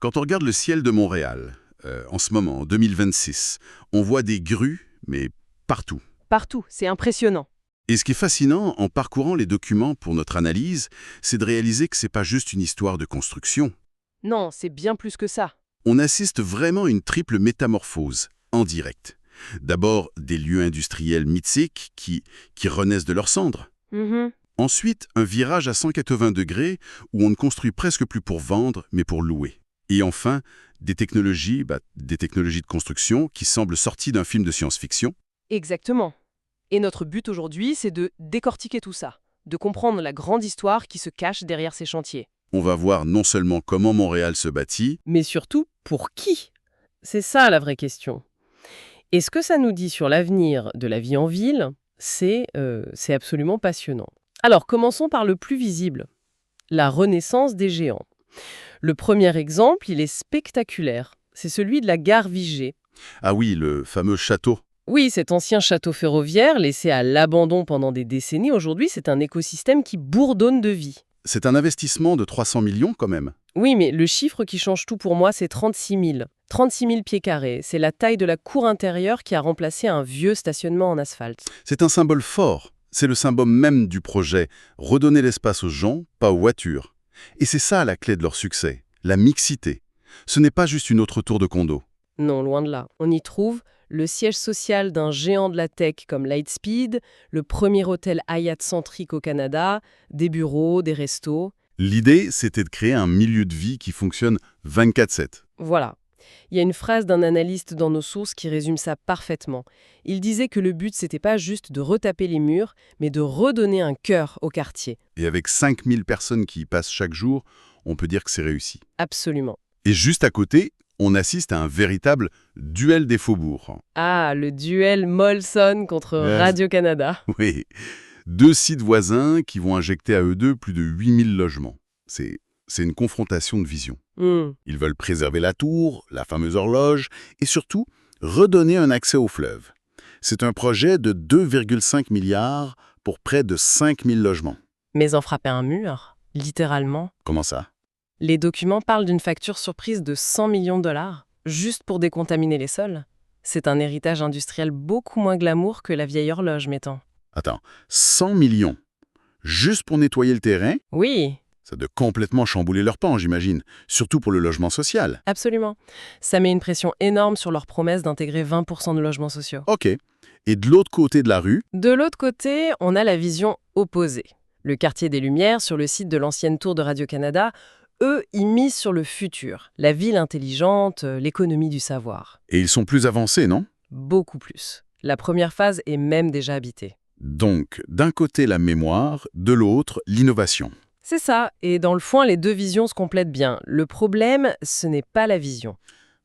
Quand on regarde le ciel de Montréal, en ce moment, en 2026, on voit des grues, mais partout. Partout, c'est impressionnant. Et ce qui est fascinant en parcourant les documents pour notre analyse, c'est de réaliser que c'est pas juste une histoire de construction. Non, c'est bien plus que ça. On assiste vraiment à une triple métamorphose, en direct. D'abord, des lieux industriels mythiques qui renaissent de leurs cendres. Mhm. Ensuite, un virage à 180 degrés où on ne construit presque plus pour vendre, mais pour louer. Et enfin, des technologies de construction qui semblent sorties d'un film de science-fiction. Exactement. Et notre but aujourd'hui, c'est de décortiquer tout ça, de comprendre la grande histoire qui se cache derrière ces chantiers. On va voir non seulement comment Montréal se bâtit, Mais surtout, pour qui? C'est ça la vraie question. Et ce que ça nous dit sur l'avenir de la vie en ville, c'est absolument passionnant. Alors, commençons par le plus visible, la renaissance des géants. Le premier exemple, il est spectaculaire. C'est celui de la gare Vigée. ah oui, le fameux château. Oui, cet ancien château ferroviaire, laissé à l'abandon pendant des décennies, aujourd'hui, c'est un écosystème qui bourdonne de vie. C'est un investissement de 300 millions quand même. Oui, mais le chiffre qui change tout pour moi, c'est 36 000. 36 000 pieds carrés. C'est la taille de la cour intérieure qui a remplacé un vieux stationnement en asphalte. C'est un symbole fort. C'est le symbole même du projet. Redonner l'espace aux gens, pas aux voitures. Et c'est ça la clé de leur succès, la mixité. Ce n'est pas juste une autre tour de condo. Non, loin de là. On y trouve le siège social d'un géant de la tech comme Lightspeed, le premier hôtel Hyatt-centrique au Canada, des bureaux, des restos. L'idée, c'était de créer un milieu de vie qui fonctionne 24/7. Voilà. Il y a une phrase d'un analyste dans nos sources qui résume ça parfaitement. Il disait que le but, c'était pas juste de retaper les murs, mais de redonner un cœur au quartier. Et avec 5000 personnes qui y passent chaque jour, on peut dire que c'est réussi. Absolument. Et juste à côté, on assiste à un véritable duel des faubourgs. Ah, le duel Molson contre Radio-Canada. Oui, deux sites voisins qui vont injecter à eux deux plus de 8000 logements. C'est une confrontation de vision. Ils veulent préserver la tour, la fameuse horloge, et surtout, redonner un accès au fleuve. C'est un projet de 2,5 milliards pour près de 5000 logements. Mais en frapper un mur, littéralement. Comment ça? Les documents parlent d'une facture surprise de 100 millions de dollars, juste pour décontaminer les sols. C'est un héritage industriel beaucoup moins glamour que la vieille horloge, mettons. Attends, 100 millions, juste pour nettoyer le terrain? Oui, Ça doit complètement chambouler leur pan, j'imagine, surtout pour le logement social. absolument. Ça met une pression énorme sur leur promesse d'intégrer 20% de logements sociaux. Ok. Et de l'autre côté de la rue, De l'autre côté, on a la vision opposée. Le quartier des Lumières, sur le site de l'ancienne tour de Radio-Canada, eux, ils misent sur le futur, la ville intelligente, l'économie du savoir. et ils sont plus avancés, non? Beaucoup plus. La première phase est même déjà habitée. Donc, d'un côté la mémoire, de l'autre l'innovation. C'est ça, et dans le fond, les deux visions se complètent bien. Le problème, ce n'est pas la vision,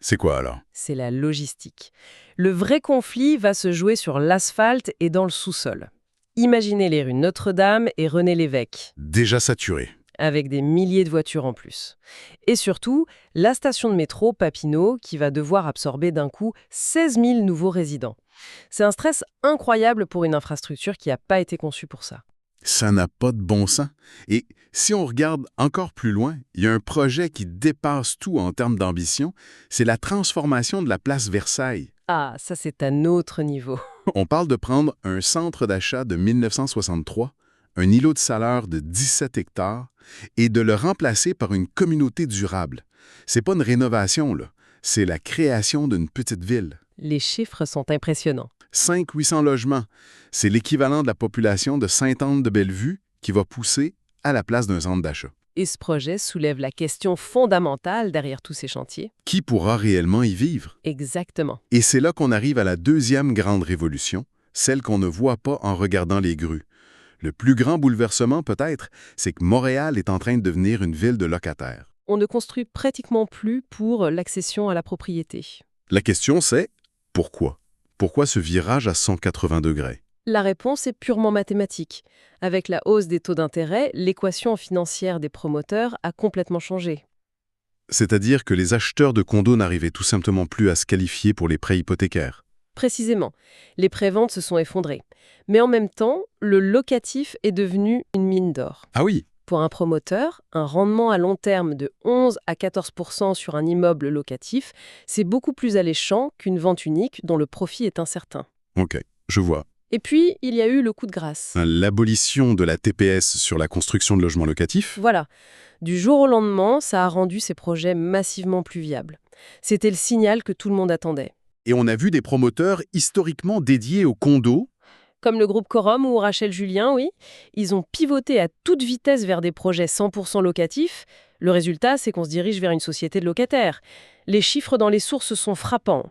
C'est quoi alors? c'est la logistique. Le vrai conflit va se jouer sur l'asphalte et dans le sous-sol. Imaginez les rues Notre-Dame et René-Lévesque, Déjà saturé. avec des milliers de voitures en plus. Et surtout, la station de métro Papineau qui va devoir absorber d'un coup 16 000 nouveaux résidents. C'est un stress incroyable pour une infrastructure qui n'a pas été conçue pour ça. Ça n'a pas de bon sens. Et si on regarde encore plus loin, il y a un projet qui dépasse tout en termes d'ambition, c'est la transformation de la place Versailles. Ah, ça c'est un autre niveau. On parle de prendre un centre d'achat de 1963, un îlot de salaire de 17 hectares, et de le remplacer par une communauté durable. C'est pas une rénovation, là. C'est la création d'une petite ville. Les chiffres sont impressionnants. 500-800 logements. C'est l'équivalent de la population de Sainte-Anne-de-Bellevue qui va pousser à la place d'un centre d'achat. Et ce projet soulève la question fondamentale derrière tous ces chantiers. Qui pourra réellement y vivre? Exactement. Et c'est là qu'on arrive à la deuxième grande révolution, celle qu'on ne voit pas en regardant les grues. Le plus grand bouleversement, peut-être, c'est que Montréal est en train de devenir une ville de locataires. On ne construit pratiquement plus pour l'accession à la propriété. La question, c'est pourquoi? Pourquoi ce virage à 180 degrés? La réponse est purement mathématique. Avec la hausse des taux d'intérêt, l'équation financière des promoteurs a complètement changé. C'est-à-dire que les acheteurs de condos n'arrivaient tout simplement plus à se qualifier pour les prêts hypothécaires. Précisément, les préventes se sont effondrées. Mais en même temps, le locatif est devenu une mine d'or. Ah oui, Pour un promoteur, un rendement à long terme de 11 à 14% sur un immeuble locatif, c'est beaucoup plus alléchant qu'une vente unique dont le profit est incertain. Ok, je vois. Et puis, il y a eu le coup de grâce. L'abolition de la TPS sur la construction de logements locatifs. Voilà. Du jour au lendemain, ça a rendu ces projets massivement plus viables. C'était le signal que tout le monde attendait. Et on a vu des promoteurs historiquement dédiés aux condos. Comme le groupe Corum ou Rachel Julien, oui, ils ont pivoté à toute vitesse vers des projets 100% locatifs. Le résultat, c'est qu'on se dirige vers une société de locataires. Les chiffres dans les sources sont frappants.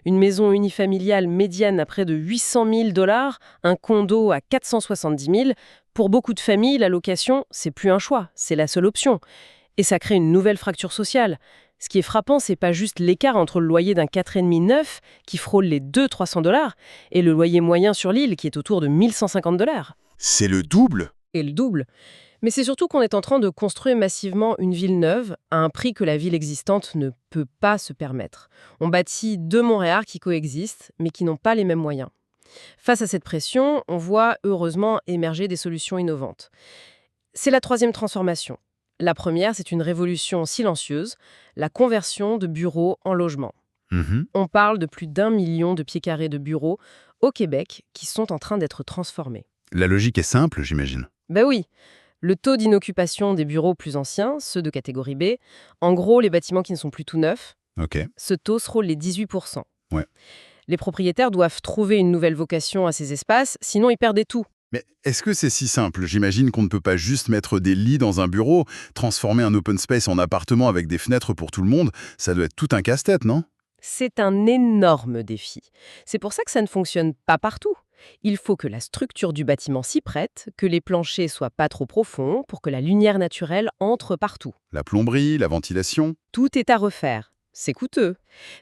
Une maison unifamiliale médiane à près de 800 000 $, un condo à 470 000. Pour beaucoup de familles, la location, c'est plus un choix, c'est la seule option. Et ça crée une nouvelle fracture sociale. Ce qui est frappant, c'est pas juste l'écart entre le loyer d'un 4,5 neuf, qui frôle les 200-300 $, et le loyer moyen sur l'île, qui est autour de 1150 $. C'est le double. Et le double. Mais c'est surtout qu'on est en train de construire massivement une ville neuve à un prix que la ville existante ne peut pas se permettre. On bâtit 2 Montréal qui coexistent, mais qui n'ont pas les mêmes moyens. Face à cette pression, on voit heureusement émerger des solutions innovantes. C'est la 3e transformation. La première, c'est une révolution silencieuse, la conversion de bureaux en logements. On parle de plus d'1 million de pieds carrés de bureaux au Québec qui sont en train d'être transformés. La logique est simple, j'imagine. Ben oui. Le taux d'inoccupation des bureaux plus anciens, ceux de catégorie B, en gros les bâtiments qui ne sont plus tout neufs, Ok. ce taux se frôle les 18%. Ouais. Les propriétaires doivent trouver une nouvelle vocation à ces espaces, sinon ils perdaient tout. Mais est-ce que c'est si simple? J'imagine qu'on ne peut pas juste mettre des lits dans un bureau, transformer un open space en appartement avec des fenêtres pour tout le monde. Ça doit être tout un casse-tête, non? C'est un énorme défi. C'est pour ça que ça ne fonctionne pas partout. Il faut que la structure du bâtiment s'y prête, que les planchers soient pas trop profonds pour que la lumière naturelle entre partout. La plomberie, la ventilation. Tout est à refaire. C'est coûteux.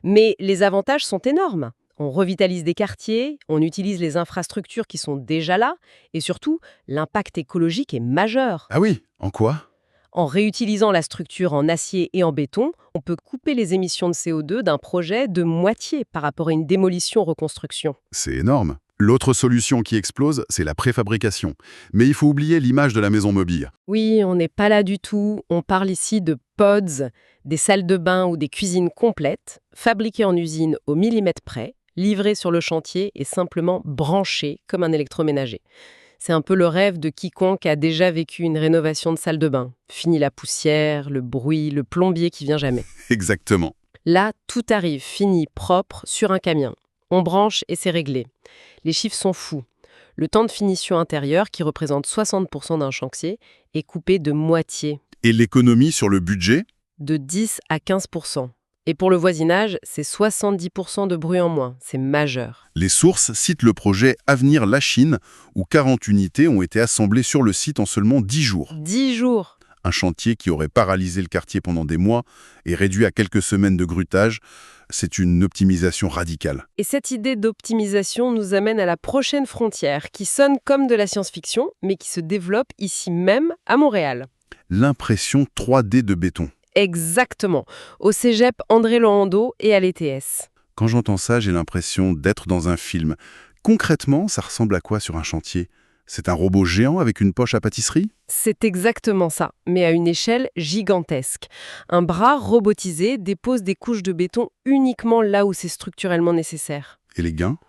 Mais les avantages sont énormes. On revitalise des quartiers, on utilise les infrastructures qui sont déjà là, et surtout, l'impact écologique est majeur. Ah oui, en quoi? En réutilisant la structure en acier et en béton, on peut couper les émissions de CO2 d'un projet de moitié par rapport à une démolition-reconstruction. C'est énorme. L'autre solution qui explose, c'est la préfabrication. Mais il faut oublier l'image de la maison mobile. Oui, on n'est pas là du tout. On parle ici de pods, des salles de bain ou des cuisines complètes, fabriquées en usine au millimètre près, livrées sur le chantier et simplement branchées comme un électroménager. C'est un peu le rêve de quiconque a déjà vécu une rénovation de salle de bain. Fini la poussière, le bruit, le plombier qui vient jamais. Exactement. Là, tout arrive fini, propre, sur un camion. On branche et c'est réglé. Les chiffres sont fous. Le temps de finition intérieure, qui représente 60% d'un chantier, est coupé de moitié, Et l'économie sur le budget? de 10 à 15%. Et pour le voisinage, c'est 70% de bruit en moins. C'est majeur. Les sources citent le projet Avenir La Chine, où 40 unités ont été assemblées sur le site en seulement 10 jours. 10 jours. Un chantier qui aurait paralysé le quartier pendant des mois et réduit à quelques semaines de grutage. C'est une optimisation radicale. Et cette idée d'optimisation nous amène à la prochaine frontière, qui sonne comme de la science-fiction, mais qui se développe ici même, à Montréal. L'impression 3D de béton. Exactement, au cégep André Lorando et à l'ETS. Quand j'entends ça, j'ai l'impression d'être dans un film. Concrètement, ça ressemble à quoi sur un chantier? C'est un robot géant avec une poche à pâtisserie? C'est exactement ça, mais à une échelle gigantesque. Un bras robotisé dépose des couches de béton uniquement là où c'est structurellement nécessaire. Et les gains?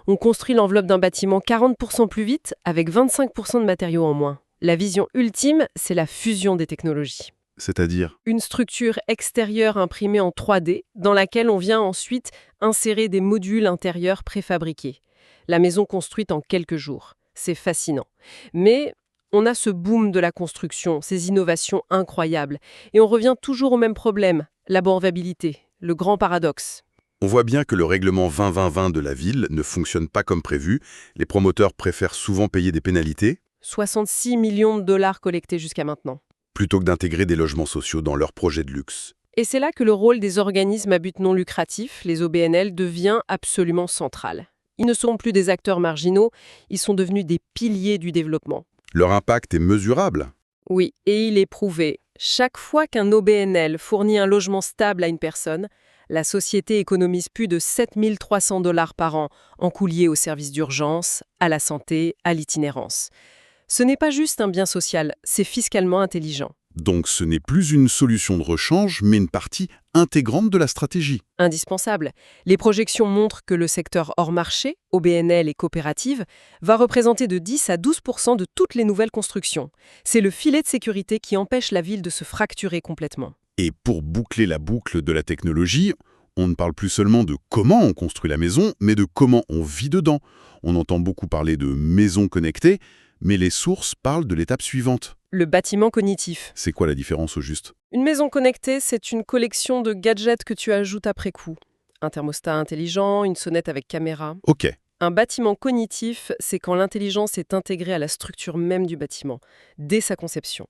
On construit l'enveloppe d'un bâtiment 40% plus vite, avec 25% de matériaux en moins. La vision ultime, c'est la fusion des technologies. C'est-à-dire? Une structure extérieure imprimée en 3D, dans laquelle on vient ensuite insérer des modules intérieurs préfabriqués. La maison construite en quelques jours. C'est fascinant. Mais on a ce boom de la construction, ces innovations incroyables. Et on revient toujours au même problème, l'abordabilité, le grand paradoxe. On voit bien que le règlement 20-20-20 de la ville ne fonctionne pas comme prévu. Les promoteurs préfèrent souvent payer des pénalités 66 millions de dollars collectés jusqu'à maintenant. plutôt que d'intégrer des logements sociaux dans leurs projets de luxe. Et c'est là que le rôle des organismes à but non lucratif, les OBNL, devient absolument central. Ils ne sont plus des acteurs marginaux, ils sont devenus des piliers du développement. Leur impact est mesurable. Oui, et il est prouvé. Chaque fois qu'un OBNL fournit un logement stable à une personne, la société économise plus de 7 300 $ par an en coûts liés aux services d'urgence, à la santé, à l'itinérance. Ce n'est pas juste un bien social, c'est fiscalement intelligent. Donc ce n'est plus une solution de rechange, mais une partie intégrante de la stratégie. Indispensable. Les projections montrent que le secteur hors marché, OBNL et coopératives, va représenter de 10 à 12% de toutes les nouvelles constructions. C'est le filet de sécurité qui empêche la ville de se fracturer complètement. Et pour boucler la boucle de la technologie, on ne parle plus seulement de comment on construit la maison, mais de comment on vit dedans. On entend beaucoup parler de maisons connectées, mais les sources parlent de l'étape suivante. Le bâtiment cognitif. C'est quoi la différence au juste? Une maison connectée, c'est une collection de gadgets que tu ajoutes après coup. Un thermostat intelligent, une sonnette avec caméra. Ok. Un bâtiment cognitif, c'est quand l'intelligence est intégrée à la structure même du bâtiment, dès sa conception.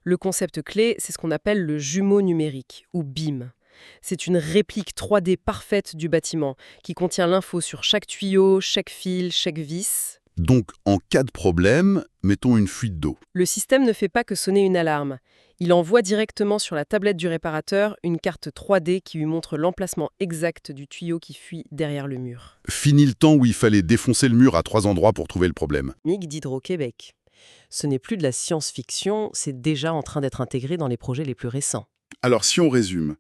Le concept clé, c'est ce qu'on appelle le jumeau numérique, ou BIM. C'est une réplique 3D parfaite du bâtiment, qui contient l'info sur chaque tuyau, chaque fil, chaque vis. Donc, en cas de problème, mettons une fuite d'eau. Le système ne fait pas que sonner une alarme. Il envoie directement sur la tablette du réparateur une carte 3D qui lui montre l'emplacement exact du tuyau qui fuit derrière le mur. Fini le temps où il fallait défoncer le mur à 3 endroits pour trouver le problème. MIG d'Hydro-Québec. Ce n'est plus de la science-fiction, c'est déjà en train d'être intégré dans les projets les plus récents. Alors, si on résume,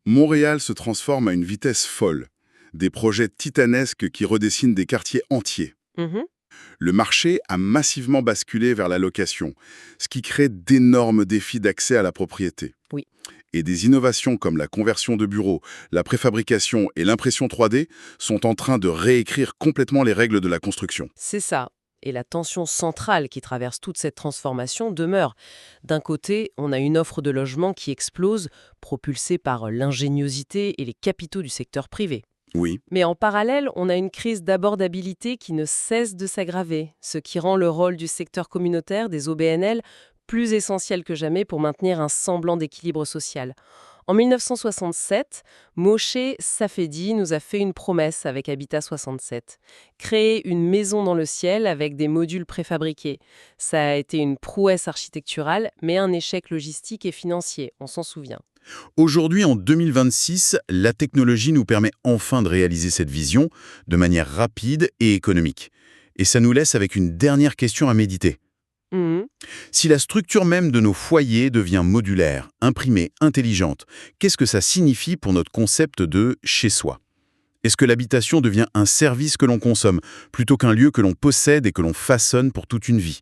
Montréal se transforme à une vitesse folle. Des projets titanesques qui redessinent des quartiers entiers. Le marché a massivement basculé vers la location, ce qui crée d'énormes défis d'accès à la propriété. Oui. Et des innovations comme la conversion de bureaux, la préfabrication et l'impression 3D sont en train de réécrire complètement les règles de la construction. C'est ça. Et la tension centrale qui traverse toute cette transformation demeure. D'un côté, on a une offre de logement qui explose, propulsée par l'ingéniosité et les capitaux du secteur privé. Oui. Mais en parallèle, on a une crise d'abordabilité qui ne cesse de s'aggraver, ce qui rend le rôle du secteur communautaire, des OBNL, plus essentiel que jamais pour maintenir un semblant d'équilibre social. En 1967, Moshe Safedi nous a fait une promesse avec Habitat 67. Créer une maison dans le ciel avec des modules préfabriqués. Ça a été une prouesse architecturale, mais un échec logistique et financier, on s'en souvient. Aujourd'hui, en 2026, la technologie nous permet enfin de réaliser cette vision de manière rapide et économique. Et ça nous laisse avec une dernière question à méditer. Si la structure même de nos foyers devient modulaire, imprimée, intelligente, qu'est-ce que ça signifie pour notre concept de chez-soi? Est-ce que l'habitation devient un service que l'on consomme, plutôt qu'un lieu que l'on possède et que l'on façonne pour toute une vie?